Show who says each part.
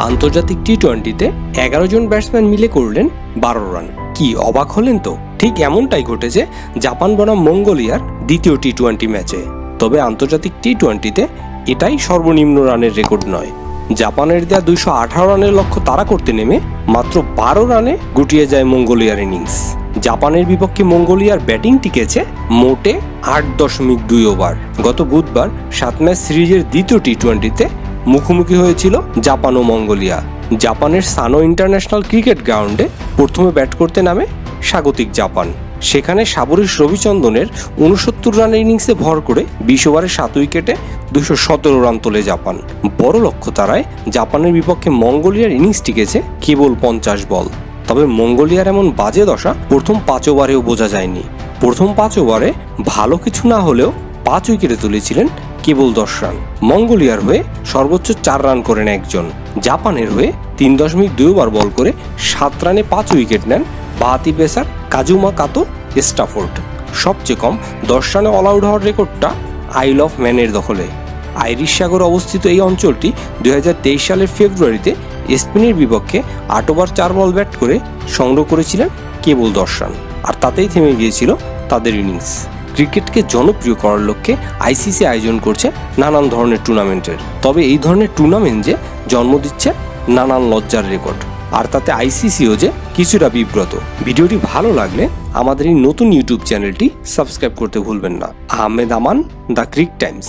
Speaker 1: আন্তর্জাতিক টি-20তে 11 জন ব্যাটসম্যান মিলে করলেন 12 রান। কি অবাক হলেন তো? ঠিক এমনটাই ঘটেছে জাপান বনাম মঙ্গোলিয়ার দ্বিতীয় টি-20 ম্যাচে। তবে আন্তর্জাতিক টি-20তে এটাই সর্বনিম্ন রানের রেকর্ড নয়। জাপানের দেয়া 218 রানের লক্ষ্য তাড়া করতে নেমে মাত্র 12 রানে গুটিয়ে যায় মঙ্গোলিয়ার ইনিংস। জাপানের বিপক্ষে মঙ্গোলিয়ার ব্যাটিং টিকেছে মোটে 8.2 ওভার। গত বুধবার 7 ম্যাচ সিরিজের দ্বিতীয় টি-20তে মুখোমুখি হয়েছিল জাপান ও মঙ্গোলিয়া। জাপানের সানো ইন্টারন্যাশনাল ক্রিকেট গ্রাউন্ডে প্রথমে ব্যাট করতে নামে স্বাগতিক জাপান। সেখানে সাবরিশ রবিচন্দ্রনের 69 রানের ইনিংসে ভর করে 20 ওভারে 7 উইকেটে 217 রান তোলে জাপান। বড় লক্ষ্য তাড়ায় জাপানের বিপক্ষে মঙ্গোলিয়ার ইনিংস টিকেছে কেবল 50 বল। তবে মঙ্গোলিয়ার এমন বাজে দশা প্রথম 5 ওভারেও বোঝা যায়নি। প্রথম 5 ওভারে ভালো কিছু না হলেও 5 উইকেটে তুলেছিলেন কেবল 10 রান। মঙ্গোলিয়ার হয়ে সর্বোচ্চ 4 রান করেন একজন। জাপানের হয়ে 3.2 ওভার বল করে 7 রানে 5 উইকেট নেন বাহাতি পেসার কাজুমা কাতো স্টাফোর্ড। সবচেয়ে কম 10 রানে অল আউট হওয়ার রেকর্ডটা আইল অফ ম্যানের দখলে। আইরিশ সাগর অবস্থিত এই অঞ্চলটি 2023 সালের ফেব্রুয়ারিতে স্পেনের বিপক্ষে 8 ওভার 4 বল ব্যাট করে সংগ্রহ করেছিলেন কেবল 10 রান, আর তাতেই থেমে গিয়েছিল তাদের ইনিংস। ক্রিকেটকে জনপ্রিয় করার লক্ষ্যে আইসিসি আয়োজন করছে নানান ধরনের টুর্নামেন্টের। তবে এই ধরনের টুর্নামেন্ট যে জন্ম দিচ্ছে নানান লজ্জার রেকর্ড, আর তাতে আইসিসিও যে কিছুটা বিব্রত। ভিডিওটি ভালো লাগলে আমাদের এই নতুন ইউটিউব চ্যানেলটি সাবস্ক্রাইব করতে ভুলবেন না। আহমেদ আমান, দ্য ক্রিক টাইমস।